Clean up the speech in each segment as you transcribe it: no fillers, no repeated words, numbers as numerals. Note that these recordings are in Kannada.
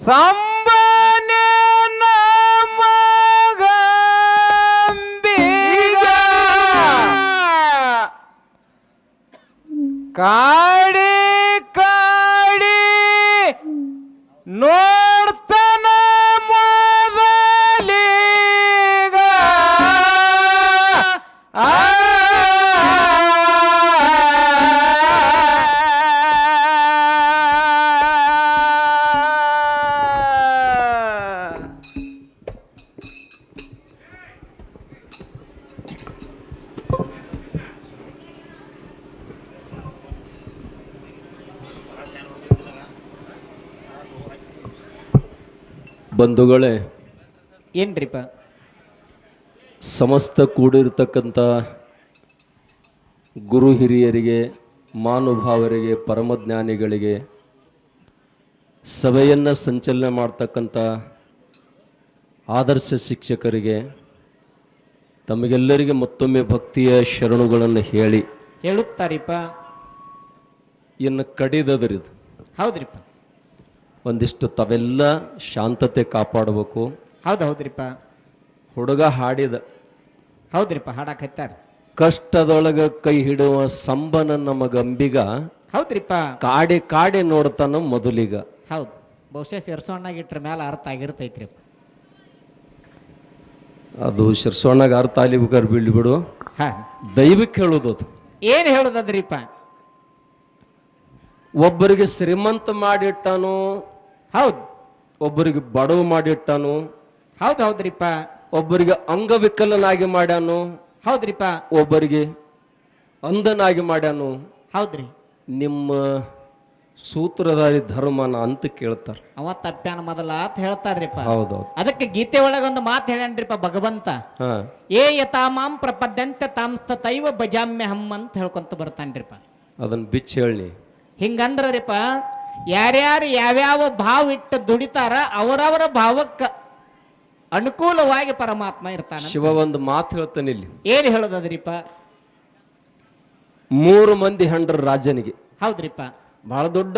ಸಂಬನೆ ನಮಗಂಬಿಗ ಕಾಡಿ ಕಾಡಿ ನೋಡ್ತನ ಮೊದಲಿಗ ಬಂಧುಗಳೇ, ಏನ್ರಿಪ್ಪ? ಸಮಸ್ತ ಕೂಡಿರ್ತಕ್ಕಂಥ ಗುರು ಹಿರಿಯರಿಗೆ, ಮಹಾನುಭಾವರಿಗೆ, ಪರಮಜ್ಞಾನಿಗಳಿಗೆ, ಸಭೆಯನ್ನು ಸಂಚಲನೆ ಮಾಡ್ತಕ್ಕಂಥ ಆದರ್ಶ ಶಿಕ್ಷಕರಿಗೆ ತಮಗೆಲ್ಲರಿಗೆ ಮತ್ತೊಮ್ಮೆ ಭಕ್ತಿಯ ಶರಣುಗಳನ್ನು ಹೇಳುತ್ತಾರಿಪ್ಪ. ಇನ್ನು ಕಡಿದದ್ರಿದು. ಹೌದ್ರಿಪ್ಪ. ಒಂದಿಷ್ಟು ತಾವೆಲ್ಲ ಶಾಂತತೆ ಕಾಪಾಡಬೇಕು. ಹೌದ್ರಿಪ್ಪ. ಹುಡುಗ ಹಾಡಿದ. ಹೌದ್ರಿಪ್ಪ, ಹಾಡಾಕತ್ತಾರ. ಕಷ್ಟದೊಳಗ ಕೈ ಹಿಡುವ ಸಂಬನ ನಮಗಂಬಿಗ. ಹೌದ್ರಿಪ್ಪ. ಕಾಡಿ ಕಾಡಿ ನೋಡ್ತಾನ ಮೊದಲಿಗ. ಹೌದು, ಬಹುಶಃ ಶಿರ್ಸೋಣ್ಣಾಗಿಟ್ರ ಮೇಲೆ ಅರ್ಥ ಆಗಿರ್ತೈತ್ರಿಪ್ಪ. ಅದು ಶಿರ್ಸೋಣ್ಣಗ ಅರ್ಥ ಅಲಿಬೇಕಾದ್ರೆ ಬಿಡು. ದೈವಕ್ಕೆ ಹೇಳೋದು ಅದು. ಏನು ಹೇಳುದದ್ರಿಪ್ಪ? ಒಬ್ಬರಿಗೆ ಶ್ರೀಮಂತ ಮಾಡಿಟ್ಟಾನು. ಹೌದು. ಒಬ್ಬರಿಗೆ ಬಡವ ಮಾಡಿಟ್ಟಾನು. ಹೌದ್ರಿಪ್ಪ. ಒಬ್ಬರಿಗೆ ಅಂಗವಿಕಲನಾಗಿ ಮಾಡ್ಯಾನು. ಹೌದ್ರಿಪ್ಪ. ಒಬ್ಬರಿಗೆ ಅಂಧನಾಗಿ ಮಾಡ್ಯಾನು. ಹೌದ್ರಿ. ನಿಮ್ಮ ಸೂತ್ರಧಾರಿ ಧರ್ಮನ ಅಂತ ಕೇಳ್ತಾರ. ಅವ ತಪ್ಪ್ಯಾನ ಮೊದಲ ಅಂತ ಹೇಳ್ತಾರ್ರಿಪ್ಪ. ಹೌದೌದು. ಅದಕ್ಕೆ ಗೀತೆ ಒಳಗೊಂದು ಮಾತು ಹೇಳ್ಯಾನ್ರಿಪ್ಪ ಭಗವಂತ. ಏ ಯಥಾಮಾಂ ಪ್ರಪದ್ಯಂತೆ ತಾಂಸ್ತೈವ ಭಜಾಮ್ಯ ಹಮ್ ಅಂತ ಹೇಳ್ಕೊಂತ ಬರ್ತಾನ್ರಿಪ್ಪ. ಅದನ್ನ ಬಿಚ್ಚಿ ಹೇಳಿ. ಹಿಂಗಂದ್ರರಿಪ್ಪ, ಯಾರ್ಯಾರು ಯಾವ್ಯಾವ ಭಾವ ಇಟ್ಟು ದುಡಿತಾರ ಅವರವರ ಭಾವಕ್ಕೆ ಅನುಕೂಲವಾಗಿ ಪರಮಾತ್ಮ ಇರ್ತಾನ. ಶಿವ ಒಂದು ಮಾತು ಹೇಳ್ತಾನೆ ಇಲ್ಲಿ. ಏನು ಹೇಳೋದದ್ರಿಪ್ಪ? 3 ಮಂದಿ ಹೆಂಡ್ರ ರಾಜನಿಗೆ. ಹೌದ್ರಿಪ್ಪ. ಬಹಳ ದೊಡ್ಡ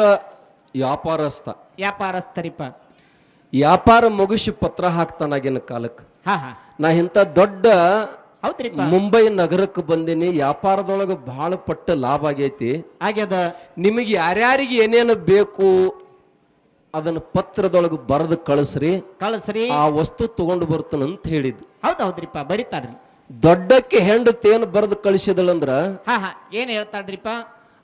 ವ್ಯಾಪಾರಸ್ಥರಿಪ್ಪ. ವ್ಯಾಪಾರ ಮುಗಿಸಿ ಪತ್ರ ಹಾಕ್ತಾನಾಗಿನ ಕಾಲಕ್ಕೆ. ಹಾ. ನಾ ಇಂಥ ದೊಡ್ಡ ಹೌದ್ರಿಪ್ಪ ಮುಂಬೈ ನಗರಕ್ಕೆ ಬಂದೀನಿ, ವ್ಯಾಪಾರದೊಳಗೆ ಬಹಳ ಪಟ್ಟ ಲಾಭ ಆಗೈತಿ ಆಗ್ಯದ. ನಿಮಗೆ ಯಾರ್ಯಾರಿಗೆ ಏನೇನು ಬೇಕು ಅದನ್ನ ಪತ್ರದೊಳಗೆ ಬರೆದು ಕಳಿಸ್ರಿ, ಆ ವಸ್ತು ತಗೊಂಡು ಬರ್ತಾನಂತ ಹೇಳಿದ್ದು. ಹೌದ್ರಿಪ್ಪ, ಬರಿತಾರ್ರಿ. ದೊಡ್ಡಕ್ಕೆ ಹೆಂಡತೇನು ಬರೆದು ಕಳಿಸಿದಳಂದ್ರ ಏನ್ ಹೇಳ್ತಾಳ್ರಿಪ್ಪ?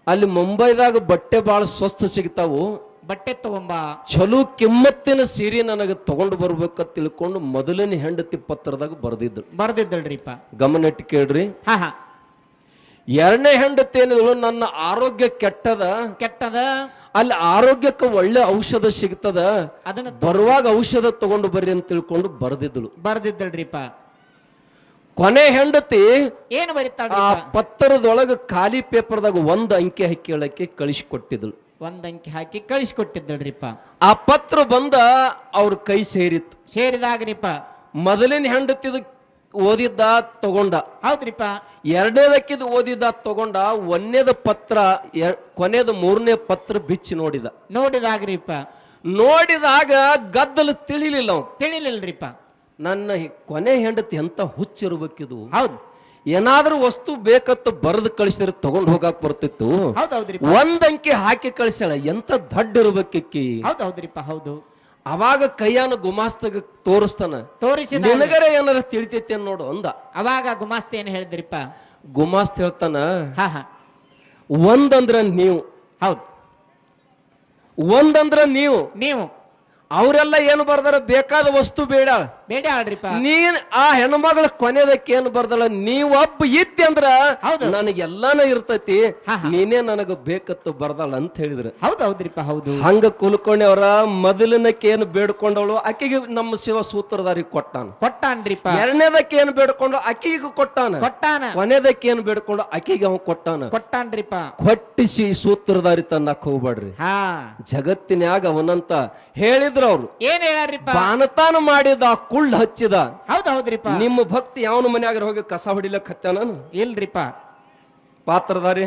ಅಲ್ಲಿ ಮುಂಬೈದಾಗ ಬಟ್ಟೆ ಬಹಳ ಸ್ವಸ್ಥ ಸಿಗ್ತಾವು, ಬಟ್ಟೆ ತಗೊಂಬ, ಚಲೋ ಕಿಮ್ಮತ್ತಿನ ಸೀರೆ ನನಗೆ ತಗೊಂಡು ಬರ್ಬೇಕಂತ ತಿಳ್ಕೊಂಡು ಮೊದಲನೇ ಹೆಂಡತಿ ಪತ್ರದಾಗ ಬರ್ದಿದ್ದಳ್ರಿಪ್ಪ. ಗಮನ ಇಟ್ಟು ಕೇಳ್ರಿ. ಎರಡನೇ ಹೆಂಡತಿ ಏನಿದಳು, ನನ್ನ ಆರೋಗ್ಯ ಕೆಟ್ಟದ, ಅಲ್ಲಿ ಆರೋಗ್ಯಕ್ಕೆ ಒಳ್ಳೆ ಔಷಧ ಸಿಗ್ತದ, ಅದನ್ನ ಬರುವಾಗ ಔಷಧ ತಗೊಂಡು ಬರ್ರಿ ಅಂತ ತಿಳ್ಕೊಂಡು ಬರ್ದಿದ್ದಳ್ರಿಪ್ಪ. ಕೊನೆ ಹೆಂಡತಿ ಏನು ಬರೀತಾಳ? ಆ ಪತ್ರದೊಳಗ ಖಾಲಿ ಪೇಪರ್ದಾಗ 1 ಅಂಕಿ ಹಾಕಿ ಹೇಳಕ್ಕೆ ಕಳಿಸಿಕೊಟ್ಟಿದ್ದಳು. 1 ಅಂಕಿ ಹಾಕಿ ಕಳಿಸಿಕೊಟ್ಟಿದ್ದಳ್ರಿಪ್ಪ. ಆ ಪತ್ರ ಬಂದ ಅವ್ರ ಕೈ ಸೇರಿದಾಗ್ರಿಪ್ಪ ಮೊದಲಿನ ಹೆಂಡತಿದ ಓದಿದ್ದ ತಗೊಂಡ. ಹೌದ್ರಿಪ್ಪ. ಎರಡನೇದಕ್ಕಿದ್ ಓದಿದ್ದ ತಗೊಂಡ. 1ನೇದ ಪತ್ರ ಕೊನೆದ 3ನೇ ಪತ್ರ ಬಿಚ್ಚಿ ನೋಡಿದಾಗ್ರಿಪ್ಪ. ನೋಡಿದಾಗ ಗದ್ದಲು ತಿಳಿಲಿಲ್ಲರಿಪ್ಪ. ನನ್ನ ಕೊನೆ ಹೆಂಡತಿ ಎಂತ ಹುಚ್ಚಿರ್ಬೇಕಿದು. ಹೌದು. ಏನಾದ್ರೂ ವಸ್ತು ಬೇಕತ್ತ ಬರೆದು ಕಳಿಸಿದ್ರೆ ತಗೊಂಡು ಹೋಗಾಕ್ ಬರ್ತಿತ್ತು. 1 ಅಂಕಿ ಹಾಕಿ ಕಳಿಸ್ಯಾಳ, ಎಂತ ದಡ್ಡ ಇರ್ಬೇಕಿ. ಹೌದ್ರಿಪ್ಪ. ಹೌದು. ಅವಾಗ ಕೈಯಾನ ಗುಮಾಸ್ತಗ ತೋರಿಸಿ ನಿನಗರ ಏನಾರ ತಿಳಿತೈತಿ ನೋಡು ಅಂದ. ಅವಾಗ ಗುಮಾಸ್ತ ಏನ್ ಹೇಳಿದ್ರಿಪ್ಪ? ಗುಮಾಸ್ತ ಹೇಳ್ತಾನ, ಒಂದಂದ್ರ ನೀವು. ಹೌದು. ಒಂದಂದ್ರ ನೀವು ಅವರೆಲ್ಲ ಏನು ಬರ್ದಾರ, ಬೇಕಾದ ವಸ್ತು ಬೇಡ ಅಲ್ರಿಪ್ಪ. ನೀನ್ ಆ ಹೆಣ್ಮಗಳ ಕೊನೆದಕ್ಕೆ ಏನು ಬರ್ದಲ್ಲ, ನೀವೊಬ್ಬ ಇದ್ದಿ ಅಂದ್ರ ನನಗೆಲ್ಲಾನ ಇರ್ತೈತಿ, ನೀನೇ ನನಗ ಬೇಕತ್ತು ಬರ್ದಾಳ ಅಂತ ಹೇಳಿದ್ರ. ಹೌದ್ರಿಪ್ಪ. ಹೌದು. ಹಂಗ ಕುಲ್ಕೊಂಡೆ ಅವರ ಮೊದಲನಕ್ಕೆ ಏನು ಬೇಡ್ಕೊಂಡವಳು ಆಕೆಗೆ ನಮ್ಮ ಶಿವ ಸೂತ್ರಧಾರಿ ಕೊಟ್ಟಾನ್ರಿಪ್ಪ. ಎರಡನೇದಕ್ಕೆ ಏನು ಬೇಡ್ಕೊಂಡು ಆಕೆಗೆ ಕೊಟ್ಟಾನ. ಕೊನೆದಕ್ಕೆ ಏನು ಬೇಡ್ಕೊಂಡು ಆಕೆಗೆ ಅವ ಕೊಟ್ಟಾನ್ರಿಪ್ಪ. ಕೊಟ್ಟಿಸಿ ಸೂತ್ರಧಾರಿ ತನ್ನಕ್ ಹೋಗ್ಬೇಡ್ರಿ. ಜಗತ್ತಿನ್ಯಾಗ ಅವನಂತ ಹೇಳಿದ್ರು ಅವ್ರು. ಏನ್ ಹೇಳ್ರಿಪ್ಪ? ಬಾನತಾನ ಮಾಡಿದ, ಕುಳ್ಳ ಹಚ್ಚಿದ. ಹೌದ್ರಿಪ್ಪ. ನಿಮ್ಮ ಭಕ್ತಿ ಯಾವನ ಮನ್ಯಾಗ ಹೋಗಿ ಕಸ ಹೊಡಿಲಕ್ ಹತ್ತ ನಾನು ಇಲ್ರಿಪ್ಪ. ಪಾತ್ರಧಾರಿ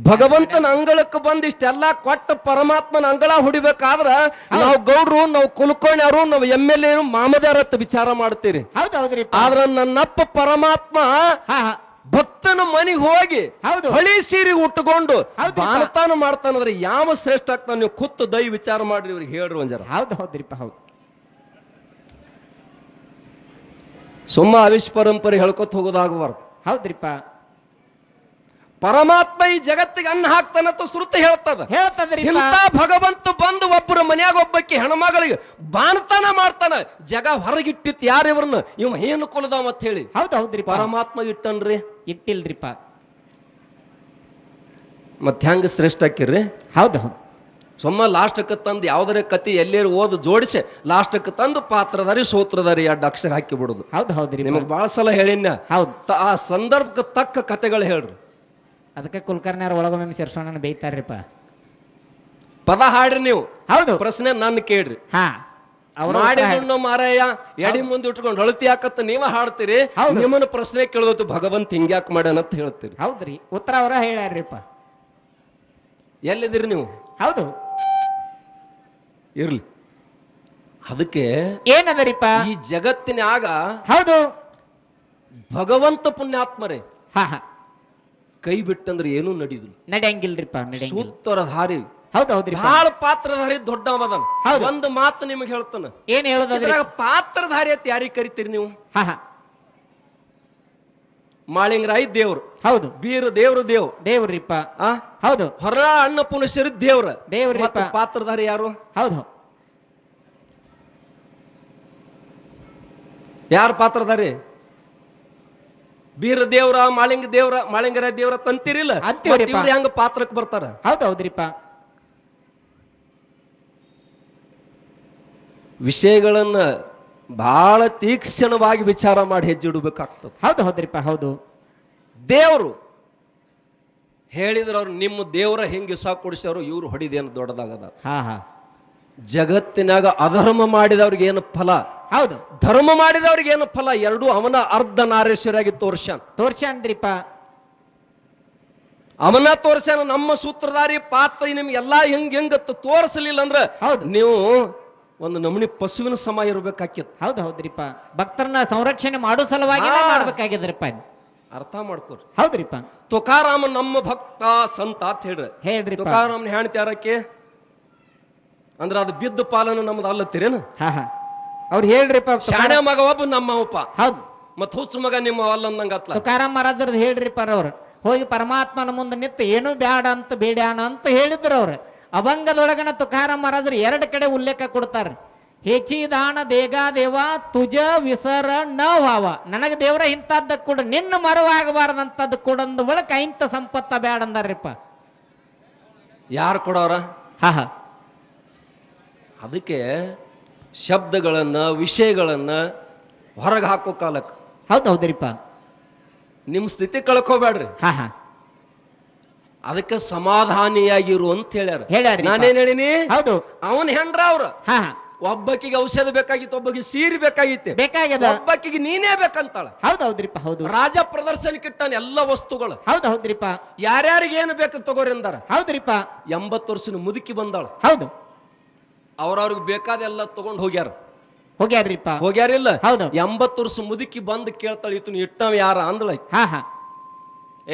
ಭಗವಂತನ ಅಂಗಳಕ್ಕೆ ಬಂದ್ ಇಷ್ಟೆಲ್ಲ ಕೊಟ್ಟ ಪರಮಾತ್ಮನ ಅಂಗಳ ಹೊಡಿಬೇಕಾದ್ರ ನಾವು ಗೌಡ್ರು, ನಾವು ಕುಲಕೋಣ್ಯರು, ನಾವು MLA ಮಾಮದಾರತ್ ವಿಚಾರ ಮಾಡ್ತೀರಿ. ಹೌದೌದ್ರಿ. ಆದ್ರ ನನ್ನಪ್ಪ ಪರಮಾತ್ಮ ಭಕ್ತನ ಮನೆಗೆ ಹೋಗಿ ಹಳಿ ಸೀರೆ ಉಟ್ಕೊಂಡು ಬಾನತಾನ ಮಾಡ್ತಾನಂದ್ರೆ ಯಾವ ಶ್ರೇಷ್ಠ ಆಗ್ತಾನ? ನೀವು ಖುತ್ತು ದೈ ವಿಚಾರ ಮಾಡ್ರಿ, ಇವ್ರಿಗೆ ಹೇಳ್ರಿ ಒಂಜರ. ಹೌದ್ರಿಪ್ಪ. ಹೌದು. ಸುಮ್ಮ ಅವಿಶ್ ಪರಂಪರೆ ಹೇಳ್ಕೊತ ಹೋಗೋದಾಗಬಾರ್ದು. ಹೌದ್ರಿಪ್ಪ. ಪರಮಾತ್ಮ ಈ ಜಗತ್ತಿಗೆ ಅನ್ನ ಹಾಕ್ತಾನಂತ ಶ್ರುತಿ ಹೇಳ್ತದ್ರಿ. ಇಂಥ ಭಗವಂತ ಬಂದು ಒಬ್ಬರ ಮನ್ಯಾಗ ಒಬ್ಬಕ್ಕೆ ಹೆಣ್ಮಗಳಿಗೆ ಬಾಣತನ ಮಾಡ್ತಾನ. ಜಗ ಹೊರಗಿಟ್ಟಿತ್ತು ಯಾರು ಇವ್ರನ್ನ? ಇವ್ ಏನು ಕುಲದ ಮತ್ ಹೇಳಿ. ಹೌದ್ರಿ. ಪರಮಾತ್ಮ ಇಟ್ಟನ್ರಿ, ಇಟ್ಟಿಲ್ರಿಪ್ಪ. ಮತ್ ಹೆಂಗ ಶ್ರೇಷ್ಠ ಹಾಕಿರ್ರಿ? ಹೌದು. ಸುಮ್ಮ ಲಾಸ್ಟಕ್ಕೆ ತಂದು ಯಾವ್ದಾರ ಕತಿ ಎಲ್ಲೇರು ಓದು ಜೋಡಿಸಿ ಲಾಸ್ಟಕ್ಕೆ ತಂದು ಪಾತ್ರಧಾರಿ ಸೂತ್ರಧಾರಿ 2 ಅಕ್ಷರ ಹಾಕಿ ಬಿಡುದು. ಹೌದ್ರಿ. ನಿಮಗೆ ಬಹಳ ಸಲ ಹೇಳಿನ. ಹೌದು. ಆ ಸಂದರ್ಭಕ್ಕೆ ತಕ್ಕ ಕತೆಗಳು ಹೇಳ್ರಿ. ಅದಕ್ಕೆ ಕುಲಕರ್ಣಿಯವ್ರ ಒಳಗೊಮ್ಮೆ ಸೇರ್ಸೋಣ ಬೈತಾರ್ರಿಪ್ಪ. ಪದ ಹಾಡ್ರಿ ನೀವು. ಹೌದು. ಪ್ರಶ್ನೆ ನನ್ನ ಕೇಳ್ರಿ. ಮಾಡಿದ್ದು ಮಾರಾಯ ಎಡಿ ಮುಂದೆ ಇಟ್ಕೊಂಡು ಅಳತಿ ಹಾಕತ್ತ ನೀವ ಹಾಡ್ತೀರಿ. ನಿಮ್ಮನ್ನ ಪ್ರಶ್ನೆ ಕೇಳೋದು ಭಗವಂತ ಹಿಂಗ್ಯಾಕ್ ಮಾಡ್ಯಾನ ಅಂತ ಹೇಳ್ತೀರಿ. ಹೌದ್ರಿ. ಉತ್ತರ ಅವರ ಹೇಳ್ಯಾರ್ರಿಪ್ಪ. ಎಲ್ಲಿದ್ದೀರಿ ನೀವು? ಹೌದು. ಇರ್ಲಿ. ಅದಕ್ಕೆ ಏನದರಿಪ್ಪ ಈ ಜಗತ್ತಿನಾಗ ಹೌದು ಭಗವಂತ ಪುಣ್ಯಾತ್ಮರೇ ಕೈ ಬಿಟ್ಟಂದ್ರೆ ಏನೂ ನಡೀದ್ರು ನಡೆಯಂಗಿಲ್ರಿಪ್ಪ. ಸೂತ್ರಧಾರಿ. ಹೌದೌದ್ರಿ. ಬಹಳ ಪಾತ್ರಧಾರಿ ದೊಡ್ಡ ಅವದನ. ಒಂದು ಮಾತು ನಿಮಗೆ ಹೇಳ್ತಾನ. ಏನ್ ಹೇಳೋದ್ರ? ಪಾತ್ರಧಾರಿ ಅಂತ ಯಾರಿಗೆ ಕರಿತೀರಿ ನೀವು? ಮಾಳಿಂಗರಾಯಿ ದೇವ್ರು. ಹೌದು. ಬೀರ ದೇವ್ರು ದೇವ್ರಿಪ್ಪ. ಹೌದು. ಹೊರ ಅಣ್ಣ ಪುನಶ್ವರಿ ದೇವ್ರಿಪ್ಪ. ಪಾತ್ರಧಾರಿ ಯಾರು? ಹೌದು. ಯಾರು ಪಾತ್ರಧಾರಿ? ಬೀರ ದೇವ್ರ, ಮಾಳಿಂಗರಾಯ ದೇವ್ರ ತಂತಿರಿಲ್ಲ. ಹೆಂಗ ಪಾತ್ರಕ್ಕೆ ಬರ್ತಾರ? ಹೌದೌದ್ರಿಪ್ಪ. ವಿಷಯಗಳನ್ನ ಬಹಳ ತೀಕ್ಷ್ಣವಾಗಿ ವಿಚಾರ ಮಾಡಿ ಹೆಜ್ಜೆ ಇಡಬೇಕಾಗ್ತದೆ. ಹೌದ್ರಿಪ್ಪ. ಹೌದು. ದೇವರು ಹೇಳಿದ್ರ ಅವ್ರು ನಿಮ್ಮ ದೇವರ ಹೆಂಗೆ ಸಹ ಕೊಡಿಸೋರು ಇವ್ರು ಹೊಡಿದೇನು ದೊಡ್ಡದಾಗದ. ಜಗತ್ತಿನಾಗ ಅಧರ್ಮ ಮಾಡಿದವ್ರಿಗೆ ಏನು ಫಲ? ಹೌದು. ಧರ್ಮ ಮಾಡಿದವ್ರಿಗೆ ಏನು ಫಲ? ಎರಡೂ ಅವನ ಅರ್ಧ ನಾರೇಶ್ವರಾಗಿ ತೋರ್ಸ್ಯಾನ್ರಿಪ್ಪ. ಅವನ ತೋರ್ಸ್ಯಾನ. ನಮ್ಮ ಸೂತ್ರಧಾರಿ ಪಾತ್ರ ನಿಮ್ಗೆಲ್ಲಾ ಹೆಂಗತ್ತ ತೋರಿಸಲಿಲ್ಲ ಅಂದ್ರ ನೀವು ಒಂದು ನಮೂನಿ ಪಶುವಿನ ಸಮ ಇರ್ಬೇಕಾಕಿತ್ತು. ಹೌದ್ರಿಪ್ಪ. ಭಕ್ತರನ್ನ ಸಂರಕ್ಷಣೆ ಮಾಡೋ ಸಲುವಾಗಿ ಮಾಡ್ಬೇಕಾಗಿದ್ರಿಪ್ಪ. ಅರ್ಥ ಮಾಡ್ಕೋರಿ. ಹೌದ್ರಿಪ್ಪ. ತುಕಾರಾಮ ನಮ್ಮ ಭಕ್ತ ಸಂತ ಅಂತ ಹೇಳ್ರಿ. ತುಕಾರಾಮನ ಹೆಣ್ತ್ಯಾರಕ್ಕೆ ಅಂದ್ರ ಅದು ಬಿದ್ದ ಪಾಲನ ನಮ್ದು ಅಲ್ಲತ್ತೀರೇನು? ಅವ್ರು ಹೇಳ್ರಿಪ್ಪ. ಶಾಣೆ ಮಗ ಒಬ್ಬ ನಮ್ಮವಪ್ಪ. ಹೌದು. ಮತ್ ಹುಚ್ಚು ಮಗ ನಿಮ್ಮ ಅಲ್ಲ ಅನ್ನಂಗತ್ಲ. ತುಕಾರಾಮ್ ಮಹಾರಾಜರದ್ದು ಹೇಳ್ರಿಪ್ಪ. ಅವ್ರು ಹೋಗಿ ಪರಮಾತ್ಮನ ಮುಂದೆ ನಿಂತು ಏನು ಬ್ಯಾಡ ಅಂತ ಬೇಡ್ಯಾಣ ಅಂತ ಹೇಳಿದ್ರು. ಅವ್ರು ಅಭಂಗದೊಳಗನ ತುಕಾರಾಮ್ ಮಹಾರಾಜರು 2 ಕಡೆ ಉಲ್ಲೇಖ ಕೊಡ್ತಾರ. ಹೆಚ್ಚಿದಾನ ದೇಗ ದೇವ ತುಜ ವಿಸರ ನ ವಾವ. ನನಗೆ ದೇವರ ಇಂಥದ್ದು ಕೂಡ ನಿನ್ನ ಮರವಾಗಬಾರ್ದಂಥದ್ದು ಕೂಡ ಅಂದ ಒಳಕ ಇಂಥ ಸಂಪತ್ತ ಬ್ಯಾಡ ಅಂದಾರ್ರಿಪ್ಪ. ಯಾರು ಕೊಡೋರ? ಅದಕ್ಕೆ ಶಬ್ದಗಳನ್ನ ವಿಷಯಗಳನ್ನ ಹೊರಗೆ ಹಾಕೋ ಕಾಲಕ್ಕೆ ಹೌದೌದ್ರಿಪ್ಪ ನಿಮ್ಮ ಸ್ಥಿತಿ ಕಳ್ಕೋಬೇಡ್ರಿ. ಅದಕ್ಕೆ ಸಮಾಧಾನಿಯಾಗಿರು ಅಂತ ಹೇಳ್ಯಾರ. ನಾನೇನ್ ಹೇಳಿನಿ? ಹೌದು. ಅವನ್ ಹೆಂಡ್ರ ಅವ್ರ ಒಬ್ಬಕಿಗೆ ಔಷಧ ಬೇಕಾಗಿತ್ತು, ಒಬ್ಬಕಿಗೆ ಸೀರೆ ಬೇಕಾಗಿತ್ತೆ, ಒಬ್ಬಕಿಗೆ ನೀನೇ ಬೇಕಂತಾಳ. ಹೌದೌದ್ರಿಪ್ಪ. ಹೌದು. ರಾಜ ಪ್ರದರ್ಶನಕ್ಕಿಟ್ಟಾನ ಎಲ್ಲ ವಸ್ತುಗಳು. ಹೌದೌದ್ರಿಪ್ಪ. ಯಾರ್ಯಾರಿಗೆ ಏನು ಬೇಕು ತಗೋರಿ ಅಂದಾರ. ಹೌದ್ರಿಪ್ಪ. 80 ವರ್ಷದ ಮುದುಕಿ ಬಂದಾಳ. ಹೌದು. ಅವ್ರವ್ರಿಗೆ ಬೇಕಾದ ಎಲ್ಲ ತಗೊಂಡ್ ಹೋಗ್ಯಾರ್ರಿಪ್ಪ. ಹೋಗ್ಯಾರಿಲ್ಲ? ಹೌದು. 80 ವರ್ಷ ಮುದುಕಿ ಬಂದ್ ಕೇಳ್ತಾಳ, ಇತ್ತು ಇಟ್ಟವ ಯಾರ ಅಂದಳ.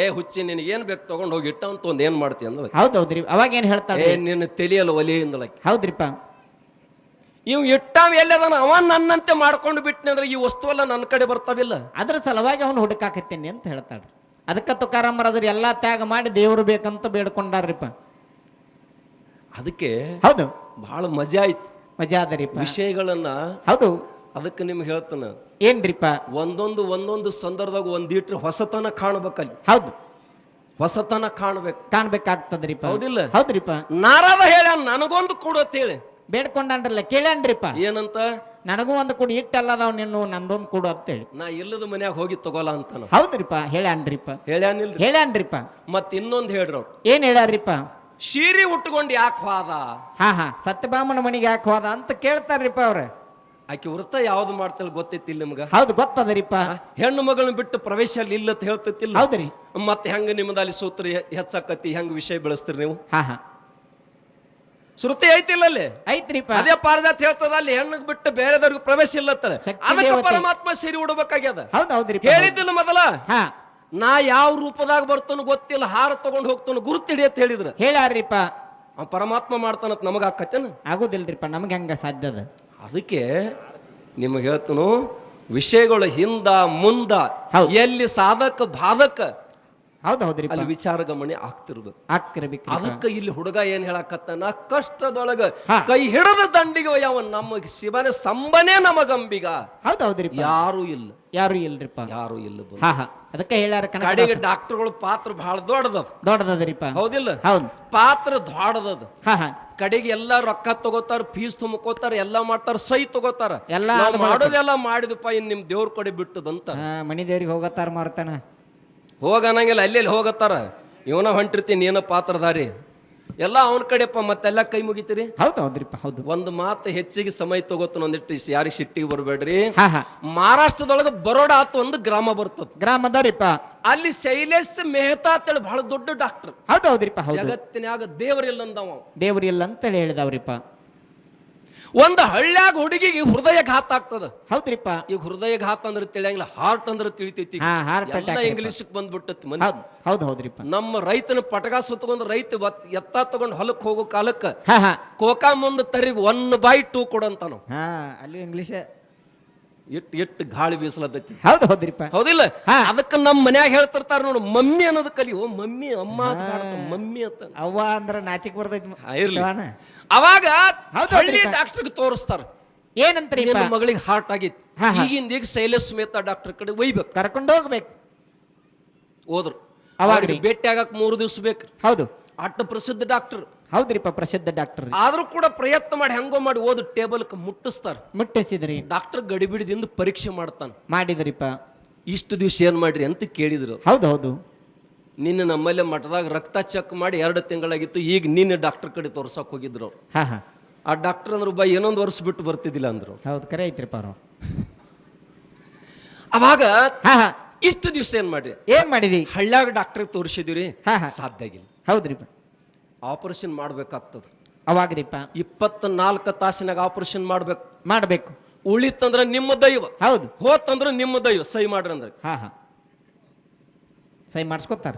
ಏ ಹುಚ್ಚಿ ನಿನಗೆ ಏನ್ ಬೇಕು ತಗೊಂಡ್ ಹೋಗಿ ಇಟ್ಟ ಅಂತ ಒಂದ್ ಏನ್ ಮಾಡ್ತಿ ಅಂದಳ. ಹೌದೌದ್ರಿ. ಅವಾಗ ಏನ್ ಹೇಳ್ತಾಳೆ? ನಿನ್ನ ತಿಳಿಯಲ್ಲ ಒಲಿ ಅಂದಳ. ಹೌದ್ರಿಪ್ಪ. ಇವ್ ಇಟ್ಟಾವ ಎಲ್ಲದಾನ ಅವ ನನ್ನಂತೆ ಮಾಡ್ಕೊಂಡು ಬಿಟ್ನಿ ಅಂದ್ರೆ ಈ ವಸ್ತು ಎಲ್ಲ ನನ್ನ ಕಡೆ ಬರ್ತಾವಿಲ್ಲ. ಅದ್ರ ಸಲುವಾಗಿ ಅವನು ಹುಡುಕಾಕತ್ತೇನೆ ಅಂತ ಹೇಳ್ತಾಳ್ರಿ. ಅದಕ್ಕೆ ತುಕಾರಾಮ್ ಮಹಾರಾಜರು ಎಲ್ಲಾ ತ್ಯಾಗ ಮಾಡಿ ದೇವ್ರು ಬೇಕಂತ ಬೇಡ್ಕೊಂಡಾರ್ರಿಪ್ಪ. ಅದಕ್ಕೆ ಹೌದು ಬಹಳ ಮಜಾ ಆಯ್ತು. ಮಜಾ ಅದರಿಪ್ಪ. ವಿಷಯಗಳನ್ನ ಹೌದು. ಅದಕ್ಕೆ ನಿಮ್ಗೆ ಹೇಳ್ತಾನ ಏನ್ರಿಪ್ಪ? ಒಂದೊಂದು ಸಂದರ್ಭದಾಗ ಒಂದಿಟ್ರೆ ಹೊಸತನ ಕಾಣಬೇಕಲ್ಲಿ. ಹೌದು. ಹೊಸತನ ಕಾಣ್ಬೇಕಾಗ್ತದ್ರಿಪ್ಪ. ಹೌದಿಲ್ಲ? ಹೌದ್ರಿಪ್ಪ. ನಾರದ ಹೇಳ ನನಗೊಂದು ಕೊಡು ಅಂತ ಹೇಳಿ ಬೇಡ್ಕೊಂಡ್ರಲ್ಲ. ಕೇಳ್ಯಾನ್ರಿಪ್ಪ. ಏನಂತ? ನನಗೂ ಒಂದು ಕೊಡು, ಇಟ್ಟಲ್ಲದಾವ್ ನಿನ್ನು ನಂದೊಂದು ಕೊಡು ಅಂತೇಳಿ. ನಾ ಇಲ್ಲದ ಮನ್ಯಾಗ ಹೋಗಿ ತಗೋಲ್ಲ ಅಂತಾನ. ಹೌದ್ರಿಪ್ಪ. ಹೇಳ್ಯಾನ್ರಿಪ್ಪ. ಮತ್ ಇನ್ನೊಂದು ಹೇಳ್ರಿ ಅವ್ರು. ಏನ್ ಹೇಳ್ಯಾರ್ರಿಪ್ಪ? ಸೀರೆ ಉಟ್ಕೊಂಡು ಯಾಕೆ ಹೋದ? ಸತ್ಯಭಾಮನ ಮನೆಗೆ ಯಾಕೆ ಹೋದ ಅಂತ ಕೇಳ್ತಾರ್ರಿಪ್ಪ ಅವ್ರ. ಆಕೆ ವೃತ್ತ ಯಾವ್ದು ಮಾಡ್ತಾಳೆ ಗೊತ್ತೈತಿಲ್ಲ ನಿಮ್ಗ? ಹೌದು ಗೊತ್ತದರಿಪ್ಪ. ಹೆಣ್ಣು ಮಗಳನ್ನ ಬಿಟ್ಟು ಪ್ರವೇಶ ಅಲ್ಲಿ ಇಲ್ಲ ಅಂತ ಹೇಳ್ತೈತಿಲ್ಲ? ಹೌದ್ರಿ. ಮತ್ತೆ ಹೆಂಗ ನಿಮ್ದು ಅಲ್ಲಿ ಸೂತ್ರ ಹೆಚ್ಚಾಕತಿ, ಹೆಂಗ ವಿಷಯ ಬೆಳೆಸ್ತೀರಿ ನೀವು? ಹಾ ಹಾ ಶ್ರುತಿ ಐತಿಲ್ಲ ಅಲ್ಲಿ? ಐತ್ರಿಪ್ಪ. ಅದೇ ಪಾರಜಾತ ಹೇಳ್ತದ ಅಲ್ಲಿ ಹೆಣ್ಣಿಗೆ ಬಿಟ್ಟು ಬೇರೆದವ್ರಿಗೆ ಪ್ರವೇಶ ಇಲ್ಲತ್ತಲ್ಲ. ಶಕ್ತಿ ಅದಕ್ಕೆ ದೇವತೆ. ಪರಮಾತ್ಮ ಸೀರೆ ಉಡ್ಬೇಕಾಗ್ಯದ. ಹೌದ್ ಹೌದ್ರಿ. ಹೇಳಿದ್ದಿಲ್ಲ ಮೊದಲ? ಹಾ ನಾ ಯಾವ ರೂಪದಾಗ ಬರ್ತಾನೋ ಗೊತ್ತಿಲ್ಲ, ಹಾರ ತಗೊಂಡ್ ಹೋಗ್ತಾನ ಗುರುತಿಡಿ ಅಂತ ಹೇಳಿದ್ರ. ಹೇಳ್ಯಾರ್ರಿಪ್ಪ. ಪರಮಾತ್ಮ ಮಾಡ್ತಾನತ್ ನಮಗ ಆಕತ್ತೇನ? ಆಗುದಿಲ್ರಿಪ್ಪ, ನಮ್ಗೆ ಹೆಂಗ ಸಾಧ್ಯ ಅದ? ಅದಕ್ಕೆ ನಿಮಗೆ ಹೇಳ್ತನು, ವಿಷಯಗಳು ಹಿಂದ ಮುಂದ ಹೌದ್. ಎಲ್ಲಿ ಸಾಧಕ ಬಾಧಕ ಹೌದ್ ಹೌದ್ರಿ. ಅಲ್ಲಿ ವಿಚಾರ ಗಮನೆ ಆಗ್ತಿರ್ಬೇಕು. ಆಗ್ತಿರ್ಬೇಕು. ಅದಕ್ಕೆ ಇಲ್ಲಿ ಹುಡುಗ ಏನ್ ಹೇಳಕತ್ತಾನ, ಕಷ್ಟದೊಳಗ ಹಾ. ಕೈ ಹಿಡದ ದಂಡಿಗೆ ಯಾವ ನಮ್ಮ ಶಿವನ ಸಂಬನೇ ನಮಗಂಬಿಗ. ಹೌದ್ ಹೌದ್ರಿ. ಯಾರು ಇಲ್ಲ, ಯಾರು ಇಲ್ರಿಪ್ಪ. ಯಾರು ಇಲ್ಲ. ಹಾ ಹಾ ಅದಕ್ಕೆ ಹೇಳ್ಯಾರ ಕಡೆಗೆ ಡಾಕ್ಟರ್ಗಳು ಪಾತ್ರ ಬಹಳ ದೊಡ್ಡದ, ದೊಡ್ಡದದ್ರಿಪ್ಪ. ಹೌದಿಲ್ಲ? ಹೌದ್. ಪಾತ್ರ ದೊಡ್ಡದದ. ಹಾ ಹಾ ಕಡೆಗೆ ಎಲ್ಲಾ ರೊಕ್ಕ ತಗೋತಾರ, ಫೀಸ್ ತುಂಬ್ಕೋತಾರ, ಎಲ್ಲಾ ಮಾಡ್ತಾರ, ಸಹಿ ತಗೋತಾರ. ಎಲ್ಲಾ ನಾವ್ ಮಾಡೋದೆಲ್ಲ ಮಾಡಿದಪ್ಪ, ಇನ್ ನಿಮ್ ದೇವ್ರ ಕಡೆ ಬಿಟ್ಟದಂತ ಮನಿ ದೇವ್ರಿಗೆ ಹೋಗತ್ತಾರ ಮಾರ್ತಾನ. ಹೋಗನಂಗಿಲ್ಲ, ಅಲ್ಲಿ ಹೋಗತ್ತಾರ. ಇವನ ಹೊಂಟಿರ್ತೀನಿ, ಏನ ಪಾತ್ರಧಾರಿ ಎಲ್ಲ ಅವನ ಕಡೆಪ್ಪ. ಮತ್ತೆಲ್ಲ ಕೈ ಮುಗಿತೀರಿ. ಹೌದ್ ಹೌದ್ರಿಪ್ಪ. ಹೌದು. ಒಂದು ಮಾತು ಹೆಚ್ಚಿಗೆ ಸಮಯ ತಗೋತಾನ, ಒಂದಿಟ್ಟು ಯಾರಿಗೆ ಸಿಟ್ಟಿಗೆ ಬರ್ಬೇಡ್ರಿ. ಹಾ ಹಾ ಮಹಾರಾಷ್ಟ್ರದೊಳಗ ಬರೋಡ ಆತ ಒಂದು ಗ್ರಾಮ ಬರ್ತದ. ಗ್ರಾಮದರಿಪ್ಪ. ಅಲ್ಲಿ ಶೈಲೇಶ್ ಮೆಹ್ತಾ ಅಂತೇಳಿ ಬಹಳ ದೊಡ್ಡ ಡಾಕ್ಟರ್. ಹೌದ್ ಹೌದ್ರಿಪ್ಪ. ಹೌದು. ಜಗತ್ತಿನಾಗ ದೇವರಿಲ್ಲ ಅಂದವ. ದೇವ್ರಿಲ್ಲ ಅಂತೇಳಿ ಹೇಳಿದವ್ರಿಪ್ಪ. ಒಂದು ಹಳ್ಳ್ಯಾಗ ಹುಡುಗಿಗೆ ಹೃದಯ ಘಾತ ಆಗ್ತದ. ಹೌದ್ರಿಪ್ಪ. ಈಗ ಹೃದಯ ಘಾತ ಅಂದ್ರೆ ತಿಳಿಯಂಗಿಲ್ಲ, ಹಾರ್ಟ್ ಅಂದ್ರೆ ತಿಳಿತೈತಿ. ಹಾ, heart attack ಇಂಗ್ಲಿಷ್ ಬಂದ್ಬಿಟ್ಟತಿ ಮನೆ. ಹೌದ್ ಹೌದ್ರಿಪ್ಪ. ನಮ್ಮ ರೈತನ ಪಟಕ ಸುತ್ತಕೊಂಡ್ ರೈತ ಎತ್ತ ತಗೊಂಡ್ ಹೊಲಕ್ ಹೋಗೋ ಕಾಲಕ್ಕ ಹಾ ಹಾ ಕೋಕಾ ಮುಂದ ತರಿಗ್ 1/2 ಕೊಡಂತಾನು. ಹಾ ಅಲ್ಲಿ ಇಂಗ್ಲಿಷ್ ಇಟ್ಟು ಗಾಳಿ ಬೀಸಲತ್ತೈತಿ. ಹೌದ್ ಹೌದ್ರಿಪ್ಪ. ಹೌದಿಲ್ಲ? ಹಾ. ಅದಕ್ಕ ನಮ್ಮ ಮನ್ಯಾಗ ಹೇಳ್ತಿರ್ತಾರ ನೋಡು, ಮಮ್ಮಿ ಅನ್ನೋದು ಕಲಿ. ಓ ಮಮ್ಮಿ, ಅಮ್ಮ ಅಂತ ಮಾಡ್ತಾರ, ಮಮ್ಮಿ ಅಂತ. ಅವ್ವ ಅಂದ್ರ ನಾಚಿಕ್ ಬರ್ತೈತಿ. ಇರ್ಲಿ. ಶಿವಾನ. ಅವಾಗ ಹೌದ್ ಹಳ್ಳಿ ಹೌದ್ರಿಪ್ಪ. ಡಾಕ್ಟರ್ಗೆ ತೋರಿಸ್ತಾರ, ಏನಂತ್ರಿ ನಿನ್ನ ಮಗಳಿಗೆ ಹಾರ್ಟ್ ಆಗಿತ್ತು. ಹಾ, ಹಾ. ಈಗಿಂದ ಈಗ ಶೈಲೇಶ್ ಶ್ವೇತಾ ಡಾಕ್ಟರ್ ಕಡೆ ಒಯ್ಬೇಕು. ಕರ್ಕೊಂಡು ಹೋಗ್ಬೇಕು. ಹೋದ್ರು. ಅವಾಗ್ರಿ ಅವ್ರಿಗೆ ಭೇಟಿ ಆಗಕ್ 3 ದಿವಸ ಬೇಕು. ಹೌದು. ಅಟ್ಟ ಪ್ರಸಿದ್ಧ ಡಾಕ್ಟರ್. ಹೌದ್ರಿಪ್ಪ, ಪ್ರಸಿದ್ಧ ಡಾಕ್ಟರ್. ಆದ್ರೂ ಕೂಡ ಪ್ರಯತ್ನ ಮಾಡಿ ಹೆಂಗೋ ಮಾಡಿ ಓದು ಟೇಬಲ್ ಮುಟ್ಟಿಸ್ತಾರ. ಮುಟ್ಟಿಸಿದ್ರಿ. ಡಾಕ್ಟರ್ ಗಡಿಬಿಡಿದಿಂದ ಪರೀಕ್ಷೆ ಮಾಡ್ತಾನ. ಮಾಡಿದ್ರಿಪ್ಪ. ಇಷ್ಟು ದಿವಸ ಏನ್ ಮಾಡ್ರಿ ಅಂತ ಕೇಳಿದ್ರು. ಹೌದು ಹೌದು. ನಿನ್ನೆ ನಮ್ಮಲ್ಲೇ ಮಠದಾಗ ರಕ್ತ ಚೆಕ್ ಮಾಡಿ 2 ತಿಂಗಳಾಗಿತ್ತು. ಈಗ ನಿನ್ನೆ ಡಾಕ್ಟರ್ ಕಡೆ ತೋರ್ಸಕ್ ಹೋಗಿದ್ರು. ಹಾ ಹಾ ಆ ಡಾಕ್ಟರ್ ಅಂದ್ರು, ಬಾ ಇನ್ನೊಂದು ವರ್ಷ ಬಿಟ್ಟು ಬರ್ತಿದ್ದಿಲ್ಲ ಅಂದ್ರು. ಹೌದು, ಕರೆ ಐತ್ರಿಪ್ಪ ಅವ್ರು. ಅವಾಗ ಹಾ ಹಾ ಇಷ್ಟು ದಿವಸ ಏನ್ ಮಾಡ್ರಿ, ಏನ್ ಮಾಡಿದಿ? ಹಳ್ಳ್ಯಾಗ ಡಾಕ್ಟರ್ ತೋರಿಸಿದಿರಿ, ಹಾ, ಹಾ. ಸಾಧ್ಯ ಆಗಿಲ್ಲ. ಹೌದ್ರಿಪ್ಪ. ಆಪರೇಷನ್ ಮಾಡ್ಬೇಕಾಗ್ತದ. ಅವಾಗ್ರಿಪ್ಪ 24 ತಾಸಿನಾಗ ಆಪರೇಷನ್ ಮಾಡ್ಬೇಕು. ಉಳಿತಂದ್ರ ನಿಮ್ಮ ದೈವ, ಹೌದು. ಹೋತಂದ್ರ ನಿಮ್ಮ ದೈವ. ಸಹಿ ಮಾಡ್ರಿ ಅಂದ್ರೆ ಹಾ ಹಾ ಸಹಿ ಮಾಡಿಸ್ಕೊತಾರ.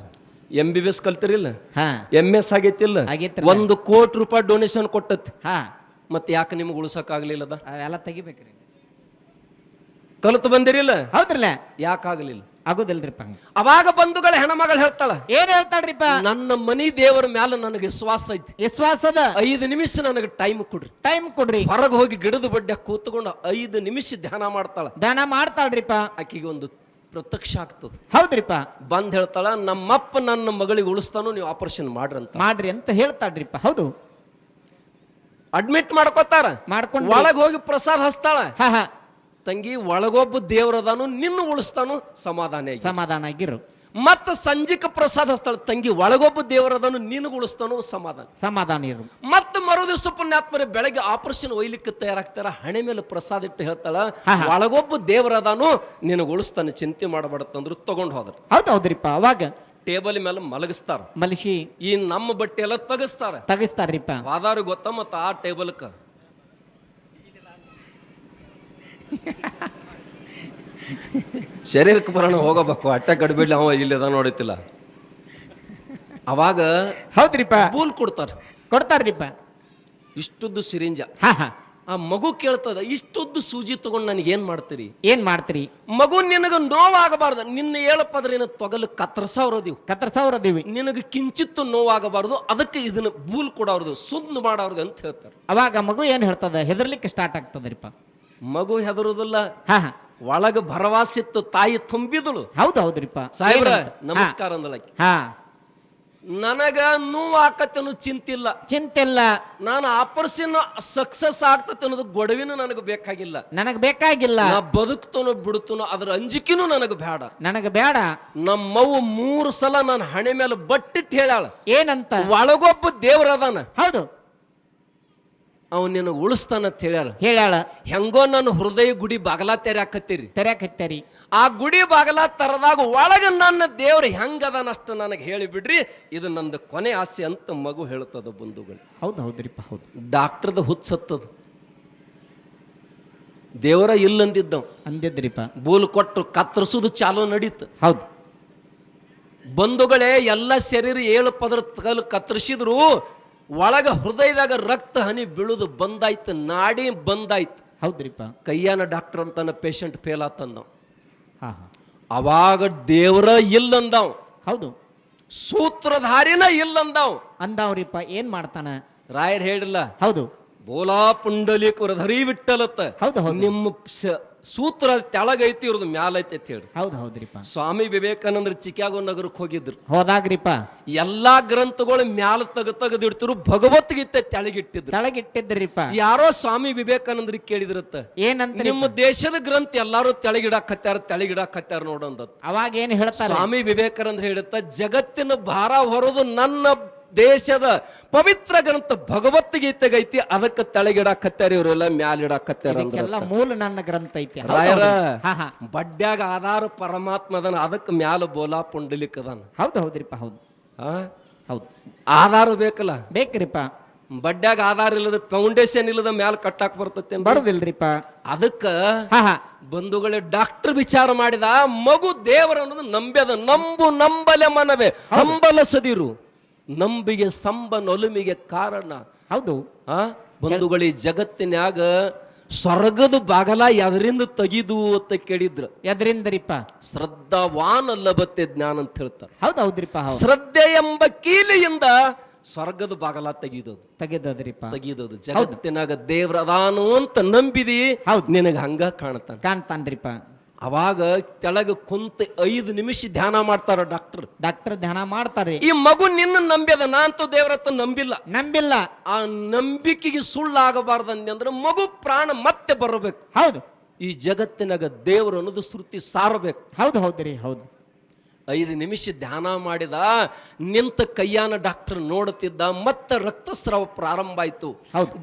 MBBS ಕಲ್ತಿರಿಲ್ಲ, ಹಾ MS ಆಗೈತಿಲ್ಲ, ಆಗೈತ್ರಲ್ಲ. 1 ಕೋಟಿ ರೂಪಾಯಿ ಡೊನೇಷನ್ ಕೊಟ್ಟತಿ. ಹಾ ಮತ್ತೆ ಯಾಕೆ ನಿಮ್ಗೆ ಉಳ್ಸಕ್ ಆಗ್ಲಿಲ್ಲದ? ಅವೆಲ್ಲ ತೆಗಿಬೇಕ್ರಿ. ಕಲಿತು ಬಂದಿರಿಲ್ಲ, ಹೌದ್ರಲ್ಲ, ಯಾಕಾಗ್ಲಿಲ್ಲ? ಆಗುದಿಲ್ರಿಪ್ಪ. ಅವಾಗ ಬಂಧುಗಳ ಹೆಣ್ಮಗಳು ಹೇಳ್ತಾಳ, ಏನ್ ಹೇಳ್ತಾಳ್ರಿಪ್ಪ? ನನ್ನ ಮನಿ ದೇವರ ಮ್ಯಾಲ ನನಗೆ ವಿಶ್ವಾಸ ಐತಿ, ವಿಶ್ವಾಸದ 5 ನಿಮಿಷ ನನಗೆ ಟೈಮ್ ಕೊಡ್ರಿ. ಟೈಮ್ ಕೊಡ್ರಿ. ಹೊರಗೆ ಹೋಗಿ ಗಿಡದ ಬಡ್ಡೆ ಕೂತ್ಕೊಂಡು 5 ನಿಮಿಷ ಧ್ಯಾನ ಮಾಡ್ತಾಳ. ದಾನ ಮಾಡ್ತಾಳ್ರಿಪ್ಪ. ಆಕಿಗೆ ಒಂದು ಪ್ರತ್ಯಕ್ಷ ಆಗ್ತದ. ಹೌದ್ರಿಪ್ಪ. ಬಂದ್ ಹೇಳ್ತಾಳ, ನಮ್ಮಪ್ಪ ನನ್ನ ಮಗಳಿಗೆ ಉಳಿಸ್ತಾನು, ನೀವು ಆಪರೇಷನ್ ಮಾಡ್ರಿ ಅಂತ. ಮಾಡ್ರಿ ಅಂತ ಹೇಳ್ತಾಳ್ರಿಪ್ಪ. ಹೌದು. ಅಡ್ಮಿಟ್ ಮಾಡ್ಕೋತಾರ. ಮಾಡ್ಕೊಂಡು ಒಳಗ್ ಹೋಗಿ ಪ್ರಸಾದ ಹಚ್ತಾಳ. ಹಾ ಹಾ ತಂಗಿ, ಒಳಗೊಬ್ಬ ದೇವರದಾನು, ನಿನ್ನ ಉಳಿಸ್ತಾನು, ಸಮಾಧಾನ ಆಗಿ. ಸಮಾಧಾನ ಆಗಿರು. ಮತ್ತ ಸಂಜಿಕ ಪ್ರಸಾದ ಹಚ್ತಾಳ. ತಂಗಿ, ಒಳಗೊಬ್ಬ ದೇವರದಾನು, ನಿನಗ ಉಳಿಸ್ತಾನು, ಸಮಾಧಾನ. ಸಮಾಧಾನ ಇರು. ಮತ್ತ ಮರುದಿವಸ ಪುಣ್ಯಾತ್ಮರೇ ಬೆಳಗ್ಗೆ ಆಪರೇಷನ್ ಒಯ್ಲಿಕ್ಕೆ ತಯಾರಾಗ್ತಾರ. ಹಣೆ ಮೇಲೆ ಪ್ರಸಾದ ಇಟ್ಟು ಹೇಳ್ತಾಳ, ಒಳಗೊಬ್ಬ ದೇವರದಾನು, ನಿನಗ ಉಳಿಸ್ತಾನೆ, ಚಿಂತೆ ಮಾಡಬಾರ್ದಂದ್ರು. ತಗೊಂಡ್ ಹೋದ್ರ. ಹೌದ್ ಹೌದ್ರಿಪ್ಪ. ಅವಾಗ ಟೇಬಲ್ ಮೇಲೆ ಮಲಗಿಸ್ತಾರ. ಮಲಸಿ ಈ ನಮ್ಮ ಬಟ್ಟೆ ಎಲ್ಲ ತಗಸ್ತಾರ್ರಿಪ್ಪ. ವಾದಾರು ಗೊತ್ತ. ಮತ್ತ ಆ ಟೇಬಲ್ಕ ಶರೀರಕ್ಕೆ ಬರೋಣ ಹೋಗಬೇಕು. ಅಟ್ಟ ಗಡ್ಬಿಡ್ಲಿ, ಅವ ಇಲ್ಲದ ನೋಡತಿಲ್ಲ. ಅವಾಗ ಹೌದ್ರಿಪ್ಪ. ಬೂಲ್ ಕೊಡ್ತಾರ್ರಿಪ್ಪ. ಇಷ್ಟುದ್ದು ಸಿರಿಂಜ. ಹಾ ಹಾ ಆ ಮಗು ಕೇಳ್ತದ, ಇಷ್ಟುದ್ದು ಸೂಜಿ ತಗೊಂಡು ನನಗೆ ಏನ್ ಮಾಡ್ತೀರಿ? ಏನ್ ಮಾಡ್ತೀರಿ? ಮಗು, ನಿನಗ ನೋವಾಗಬಾರ್ದು. ನಿನ್ನ ಹೇಳಪ್ಪದ್ರೇನ ತೊಗಲು ಕತ್ತರ್ಸವ್ರದಿವ್, ಕತ್ತರ್ಸವ್ರದಿವಿ. ನಿನಗೆ ಕಿಂಚಿತ್ತು ನೋವಾಗಬಾರ್ದು, ಅದಕ್ಕೆ ಇದನ್ನ ಬೂಲ್ ಕೊಡವ್ರದು, ಸುದ್ದ ಮಾಡವ್ರದು ಅಂತ ಹೇಳ್ತಾರೆ. ಅವಾಗ ಮಗು ಏನ್ ಹೇಳ್ತದ? ಹೆದರ್ಲಿಕ್ಕೆ ಸ್ಟಾರ್ಟ್ ಆಗ್ತದ್ರಿಪ್ಪ. ಮಗು ಹೆದರುದಿಲ್ಲ. ಹಾ ಹಾ ಒಳಗ ಭರವಾಸಿತ್ತು, ತಾಯಿ ತುಂಬಿದಳು. ಹೌದ್ ಹೌದ್ರಿಪ್ಪ. ಸಾಹೇಬ್ರ ನಮಸ್ಕಾರ ಅಂದಳಕಿ. ಹಾ ನನಗ ನೋವು ಆಕತ್ತೇನು ಚಿಂತಿಲ್ಲ, ಚಿಂತಿಲ್ಲ. ನಾನು ಆಪರೇಷನ್ ಸಕ್ಸಸ್ ಆಗ್ತತೆ ಅನ್ನೋದು ಗೊಡವಿನೂ ನನಗೆ ಬೇಕಾಗಿಲ್ಲ. ನನಗ್ ಬೇಕಾಗಿಲ್ಲ. ನಾ ಬದುಕ್ತನೋ ಬಿಡುತ್ತನೋ ಅದ್ರ ಅಂಜಿಕೆನೂ ನನಗೆ ಬೇಡ. ನನಗ ಬೇಡ. ನಮ್ಮವ್ವ 3 ಸಲ ನಾನು ಹಣೆ ಮೇಲೆ ಬಟ್ಟಿಟ್ಟು ಹೇಳ್ಯಾಳ, ಏನಂತ? ಒಳಗೊಬ್ಬ ದೇವರದಾನ, ಹೌದು, ಅವ್ ನಿನ್ನ ಉಳಿಸ್ತಾನಂತ ಹೇಳ್ಯಾಳ. ಹೆಂಗೋ ನನ್ನ ಹೃದಯ ಗುಡಿ ಬಾಗಲ ತೆರ್ಯಾಕತ್ತೀರಿ. ಆ ಗುಡಿ ಬಾಗಲ ತರದಾಗ ಒಳಗ ನನ್ನ ದೇವ್ರು ಹೆಂಗದನಷ್ಟು ನನಗೆ ಹೇಳಿಬಿಡ್ರಿ, ಇದು ನಂದು ಕೊನೆ ಆಸೆ ಅಂತ ಮಗು ಹೇಳ್ತದ ಬಂಧುಗಳು. ಹೌದ್ರಿಪ್ಪ, ಹೌದು. ಡಾಕ್ಟರ್ದ ಹುಚ್ಚತ್ತದ, ದೇವರ ಅಂದಿದ್ರಿಪ್ಪ. ಬೂಲ್ ಕೊಟ್ಟು ಕತ್ತರಿಸುದು ಚಾಲೋ ನಡೀತು. ಹೌದು ಬಂಧುಗಳೇ, ಎಲ್ಲ ಶರೀರ 7 ಪದರ ಕತ್ತರಿಸಿದ್ರು ಒಳಗ ಹೃದಯದಾಗ ರಕ್ತ ಹನಿ ಬೀಳುದು ಬಂದಾಯ್ತು, ನಾಡಿ ಬಂದಾಯ್ತು. ಹೌದ್ರಿಪ್ಪ. ಕೈಯಾನ ಡಾಕ್ಟರ್ ಅಂತಾನ ಪೇಷಂಟ್ ಫೇಲ್ ಆತಂದವ್. ಅವಾಗ ದೇವರ ಇಲ್ಲಂದವ್. ಹೌದು. ಸೂತ್ರಧಾರಿನ ಇಲ್ಲಂದವ್ ಅಂದವ್ರಿಪ್ಪ. ಏನ್ ಮಾಡ್ತಾನ ರಾಯರ್ ಹೇಳಿಲ್ಲ. ಹೌದು. ಬೋಲಾ ಪುಂಡಲೀಕರ ಧರಿ ಬಿಟ್ಟಲತ್ತ. ಹೌದು. ನಿಮ್ಮ ಸೂತ್ರ ತೆಳಗೈತಿ, ಇವ್ರದ್ದು ಮ್ಯಾಲೈತಿ ಅಂತ ಹೇಳಿ. ಹೌದ್ರಿಪ್ಪ. ಸ್ವಾಮಿ ವಿವೇಕಾನಂದ್ರ ಚಿಕಾಗೋ ನಗರಕ್ಕೆ ಹೋಗಿದ್ರು. ಹೋದಾಗ್ರಿಪ್ಪ. ಎಲ್ಲಾ ಗ್ರಂಥಗಳು ಮ್ಯಾಲ ತೆಗೆದಿಡ್ತಿರು, ಭಗವದ್ಗೀತೆ ತೆಳಗಿಟ್ಟಿದ್ರಿಪ್ಪ. ಯಾರೋ ಸ್ವಾಮಿ ವಿವೇಕಾನಂದ್ರಿಗೆ ಕೇಳಿದ್ರತ್ತ, ಏನಂತ, ನಿಮ್ಮ ದೇಶದ ಗ್ರಂಥ ಎಲ್ಲಾರು ತೆಳಗಿಡಾಕತ್ಯಾರ ನೋಡಂದ. ಅವಾಗ ಏನ್ ಹೇಳ್ತಾರೆ? ಸ್ವಾಮಿ ವಿವೇಕಾನಂದ್ರ ಹೇಳುತ್ತ, ಜಗತ್ತಿನ ಭಾರ ಹೊರದು ನನ್ನ ದೇಶದ ಪವಿತ್ರ ಗ್ರಂಥ ಭಗವದ್ಗೀತೆಗೈತಿ, ಅದಕ್ಕೆ ತೆಳಗಿಡಾಕತ್ಯಾರ, ಇವರೆಲ್ಲ ಮ್ಯಾಲಿಡಾಕತ್ಯಾರ. ಮೂಲ ನನ್ನ ಗ್ರಂಥ ಐತಿ. ರಾಯರ ಬಡ್ಡ್ಯಾಗ ಆಧಾರ ಪರಮಾತ್ಮದನ, ಅದಕ್ಕೆ ಮ್ಯಾಲ ಬೋಲಾ ಪುಂಡಲಿಕದನ. ಹೌದ್ರಿಪ್ಪ. ಹೌದು. ಹೌದು. ಆಧಾರ ಬೇಕಲ್ಲ. ಬೇಕ್ರಿಪ್ಪ. ಬಡ್ಡ್ಯಾಗ ಆಧಾರ ಇಲ್ಲದ, ಫೌಂಡೇಶನ್ ಇಲ್ಲದ ಮ್ಯಾಲ ಕಟ್ಟಾಕ್ ಬರ್ತೈತೆ. ಬರೋದಿಲ್ರಿಪ್ಪ. ಅದಕ್ಕ ಬಂಧುಗಳೇ, ಡಾಕ್ಟರ್ ವಿಚಾರ ಮಾಡಿದ, ಮಗು ದೇವರ ಅನ್ನೋದು ನಂಬ್ಯದ. ನಂಬಲೆ ಮನವೇ ಹಂಬಲಸದಿರು, ನಂಬಿಗೆ ಸಂಬನೊಲುಮಿಗೆ ಕಾರಣ. ಹೌದು. ಬಂಧುಗಳೇ, ಜಗತ್ತಿನ್ಯಾಗ ಸ್ವರ್ಗದ ಬಾಗಲ ಎದರಿಂದ ತೆಗಿದು ಅಂತ ಕೇಳಿದ್ರು. ಎದರಿಂದರಿಪ್ಪ? ಶ್ರದ್ಧಾವಾನ್ ಲಭತೆ ಜ್ಞಾನ ಅಂತ ಹೇಳ್ತಾರೆ. ಹೌದ್ರಿಪ್ಪ. ಶ್ರದ್ಧೆ ಎಂಬ ಕೀಲಿಯಿಂದ ಸ್ವರ್ಗದ ಬಾಗಲ ತೆಗಿದೋದು. ಜಗತ್ತಿನಾಗ ದೇವ್ರ ಅದಾನು ಅಂತ ನಂಬಿದಿ, ನಿನಗ ಹಂಗ ಕಾಣ್ತಾನ್ರಿಪ್ಪ. ಅವಾಗ ತೆಳಗ ಕುಂತ 5 ನಿಮಿಷ ಧ್ಯಾನ ಮಾಡ್ತಾರ ಡಾಕ್ಟರ್ ಧ್ಯಾನ ಮಾಡ್ತಾರೆ. ಈ ಮಗು ನಿನ್ನ ನಂಬ್ಯದ, ನಾ ಅಂತೂ ದೇವ್ರತ್ತ ನಂಬಿಲ್ಲ. ಆ ನಂಬಿಕೆಗೆ ಸುಳ್ಳಾಗಬಾರ್ದಂದ್ರೆ ಮಗು ಪ್ರಾಣ ಮತ್ತೆ ಬರಬೇಕು. ಹೌದು. ಈ ಜಗತ್ತಿನಾಗ ದೇವರು ಅನ್ನೋದು ಶ್ರುತಿ ಸಾರಬೇಕು. ಹೌದ್ರಿ. ಹೌದು. 5 ನಿಮಿಷ ಧ್ಯಾನ ಮಾಡಿದ, ನಿಂತ ಕೈಯಾನ ಡಾಕ್ಟರ್ ನೋಡುತ್ತಿದ್ದ, ಮತ್ತೆ ರಕ್ತಸ್ರಾವ ಪ್ರಾರಂಭ ಆಯ್ತು.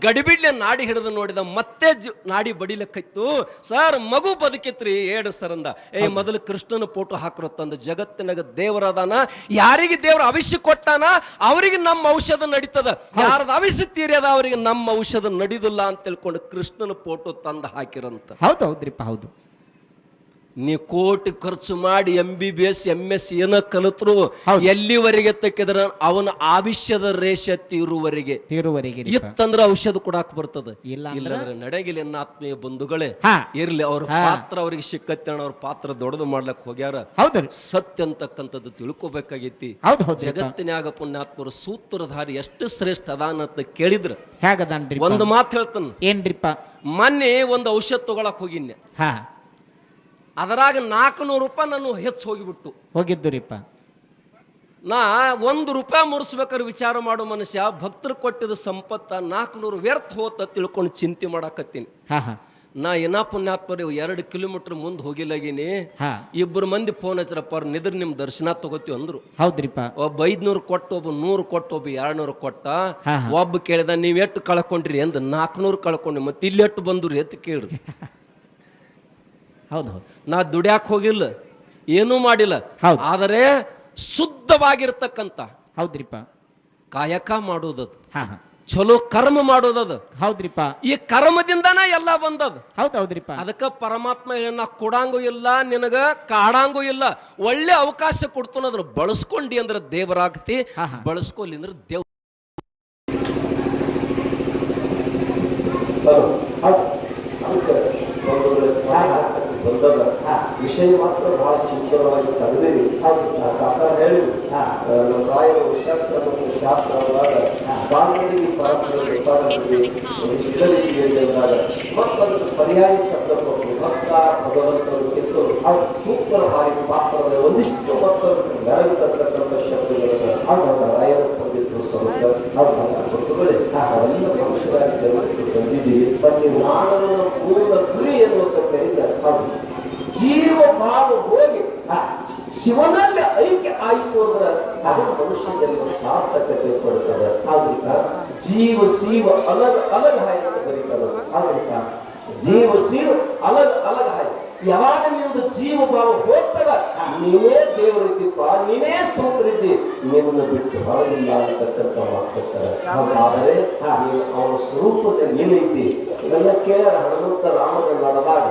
ಗಡಿಬಿಡ್ಲೆ ನಾಡಿ ಹಿಡಿದು ನೋಡಿದ, ಮತ್ತೆ ನಾಡಿ ಬಡಿಲಕ್ಕಾಯ್ತು. ಸರ್, ಮಗು ಬದುಕಿತ್ರಿ 7 ಸರಂದ. ಮೊದಲು ಕೃಷ್ಣನ ಫೋಟೋ ಹಾಕಿರತ್ತಂದ. ಜಗತ್ತಿನಾಗ ದೇವರದಾನ, ಯಾರಿಗೆ ದೇವ್ರ ಅವಿಷ್ಯ ಕೊಟ್ಟಾನ ಅವ್ರಿಗೆ ನಮ್ಮ ಔಷಧ ನಡೀತದ, ಯಾರದ ಅವಿಷ್ಯ ತೀರ್ಯದ ಅವ್ರಿಗೆ ನಮ್ಮ ಔಷಧ ನಡೀದಿಲ್ಲ ಅಂತ ತಿಳ್ಕೊಂಡು ಕೃಷ್ಣನ ಫೋಟೋ ತಂದು ಹಾಕಿರಂತ. ಹೌದ್ರಿಪ್ಪ. ಹೌದು. ನೀ ಕೋಟಿ ಖರ್ಚು ಮಾಡಿ MBBS MS ಏನ ಕಲಿತರು, ಎಲ್ಲಿವರೆಗೆ ತೆಕ್ಕಿದ್ರ ಅವನ ಆವಿಷ್ಯದ ರೇಷ ತೀರುವರೆಗೆ ಇತ್ತಂದ್ರ ಔಷಧ ಕೊಡಾಕ್ ಬರ್ತದ. ಇಲ್ಲಂದ್ರೆ ನಡೆಗಿಲ್ಲ. ಎನ್ನ ಆತ್ಮೀಯ ಬಂಧುಗಳೇ, ಇರ್ಲಿ, ಅವ್ರ ಪಾತ್ರ ಅವ್ರಿಗೆ ಸಿಕ್ಕತ್ತೇಣ, ಅವ್ರ ಪಾತ್ರ ದೊಡ್ಡದು ಮಾಡ್ಲಕ್ ಹೋಗ್ಯಾರ. ಸತ್ಯ ಅಂತಕ್ಕಂಥದ್ದು ತಿಳ್ಕೊಬೇಕಾಗೈತಿ. ಜಗತ್ತಿನ್ಯಾಗ ಪುಣ್ಯಾತ್ಮರು ಸೂತ್ರಧಾರಿ ಎಷ್ಟು ಶ್ರೇಷ್ಠ ಅದಾನಂತ ಕೇಳಿದ್ರ ಒಂದು ಮಾತು ಹೇಳ್ತಾನ. ಏನ್ರಿಪ್ಪ? ಮೊನ್ನೆ ಒಂದು ಔಷಧ ತಗೊಳಕ್ ಹೋಗಿನ್ನೆ, ಅದರಾಗ 400 ರೂಪಾಯಿ ನಾನು ಹೆಚ್ಚು ಹೋಗಿದ್ದುರಿಪ್ಪ. ನಾ 1 ರೂಪಾಯಿ ಮುರಿಸ್ಬೇಕಾದ್ರೆ ವಿಚಾರ ಮಾಡೋ ಮನುಷ್ಯ, ಭಕ್ತರು ಕೊಟ್ಟಿದ ಸಂಪತ್ತ 400 ವ್ಯರ್ಥ ಹೋತ ತಿಳ್ಕೊಂಡು ಚಿಂತೆ ಮಾಡಾಕತ್ತೀನಿ. ನಾ ಏನ ಪುಣ್ಯಾತ್ಮರಿ 2 ಕಿಲೋಮೀಟರ್ ಮುಂದೆ ಹೋಗಿಲ್ಲಗೀನಿ. 2 ಮಂದಿ ಫೋನ್ ಹಚ್ಚಿರಪ್ಪ, ನಿದ್ರ ನಿಮ್ ದರ್ಶನ ತಗೋತೀವಿ ಅಂದ್ರು. ಹೌದ್ರಿಪ್ಪ. ಒಬ್ಬ 500 ಕೊಟ್ಟು, ಒಬ್ಬ 100 ಕೊಟ್ಟು, ಒಬ್ಬ 200 ಕೊಟ್ಟ. ಒಬ್ಬ ಕೇಳಿದ, ನೀವ್ ಎಷ್ಟು ಕಳ್ಕೊಂಡ್ರಿ ಅಂದ್. 400 ಕಳ್ಕೊಂಡ್ರಿ, ಮತ್ತೆ ಇಲ್ಲಿ ಎಷ್ಟು ಬಂದ್ರಿ ಅಂತ ಕೇಳ್ರಿ. ನಾ ದುಡ್ಯಾಕ್ ಹೋಗಿಲ್ಲ, ಏನೂ ಮಾಡಿಲ್ಲ, ಆದರೆ ಶುದ್ಧವಾಗಿರ್ತಕ್ಕಂಥ ಕಾಯಕ ಮಾಡೋದದು, ಚಲೋ ಕರ್ಮ ಮಾಡೋದದು. ಈ ಕರ್ಮದಿಂದನ ಎಲ್ಲ ಬಂದದ. ಅದಕ್ಕ ಪರಮಾತ್ಮ ನಾ ಕೊಡಂಗೂ ಇಲ್ಲ, ನಿನಗ ಕಾಡಂಗೂ ಇಲ್ಲ, ಒಳ್ಳೆ ಅವಕಾಶ ಕೊಡ್ತಾನ. ಅದ್ರ ಬಳಸ್ಕೊಂಡಿ ಅಂದ್ರೆ ದೇವರಾಗ್ತಿ, ಬಳಸ್ಕೊಲ್ಲಿ ಅಂದ್ರೆ ದೇವ್. ವಿಷಯ ಮಾತ್ರ ಬಹಳ ಸುಂದರವಾಗಿ ತಗದಿರಿ. ಹೇಳಿ ನಮ್ಮ ರಾಯರು ಶಾಸ್ತ್ರ ಮತ್ತು ಶಾಸ್ತ್ರವಾದ ಬಾಂಧವಿಗೆ ಮತ್ತೊಂದು ಪರ್ಯಾಯ ಶಬ್ದ ಕೊಟ್ಟು ಭಕ್ತ ಭಗವಂತರು ಕಿತ್ತು ಅವ್ರ ಸೂಕ್ತರ ಬಾರಿ ಪಾತ್ರದ ಒಂದಿಷ್ಟು ಮತ್ತೊಂದು ಬೆಳಗತಕ್ಕಂಥ ಶಬ್ದಗಳನ್ನು ರಾಯರು ಹೊಂದಿದ್ರು. ಸ್ವರೂಪಗಳೇ ಅವೆಲ್ಲ ಪುರುಷರಾಗಿ ಬಂದಿದ್ದೀವಿ. ಬನ್ನಿ, ಮಾನವನ ಪೂರ್ಣ ಗುರಿ ಎನ್ನುವಂತ ಕರೀತಾರೆ. ಜೀವ ಭಾವ ಹೋಗಿ ಶಿವನಲ್ಲಿ ಐಕ್ಯ ಆಯಿತು ಅಂದ್ರೆ ಅದು ಮನುಷ್ಯ ಜನ್ಮ ಸಾರ್ಥಕತೆ ಕೊಡುತ್ತದೆ. ಆದ್ರಿಂದ जीव शिव अलग अलग है ಅಂತ ಬರೀತಾರೆ ಆದ್ರಿಂದ ಜೀವ ಶಿವ अलग अलग है ಯಾವಾಗ ನಿಮ್ದು ಜೀವ ಭಾವ ಹೋಗ್ತದ ನೀನೇ ದೇವರಿದ್ದೀಪ ನೀನೇ ಸೂತ್ರಿದ್ದಿ ನಿಮ್ಮನ್ನು ಬಿಟ್ಟು ಹೊರಗಿಲ್ಲ ಅಂತಕ್ಕಂಥ ಮಾತಾಡ್ತಾರೆ ಆದರೆ ಅವನ ಸ್ವರೂಪದಲ್ಲಿ ಏನೈತಿ ಇದೆಲ್ಲ ಕೇಳ ಹನುಮಂತ ರಾಮನ ನಡೆದಾಗ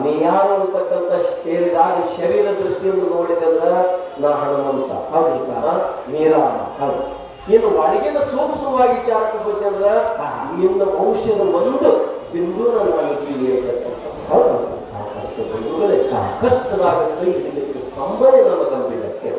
ನೀ ಯಾರು ಅಂತಕ್ಕಂಥ ಕೇಳಿದಾಗ ಶರೀರ ದೃಷ್ಟಿಯಿಂದ ನೋಡಿದಂದ್ರ ನಾ ಹನುಮಂತ ಹೌದಾ ನೀರಾಮ ಹೌದು ನೀನು ಒಳಗಿನ ಸೂಕ್ಷ್ಮವಾಗಿ ವಿಚಾರಕ್ಕೆ ಬಂದ್ರ ನಿನ್ನ ವಂಶದ ಒಂದು ಬಿಂದು ನನ್ನ ಹೌದು ಕಷ್ಟದಾಗ ಕೈ ಹಿಡಿಲಿಕ್ಕೆ ಸಂಬಂಧ ನಮಗಂಬಿಡಕ್ಕೆ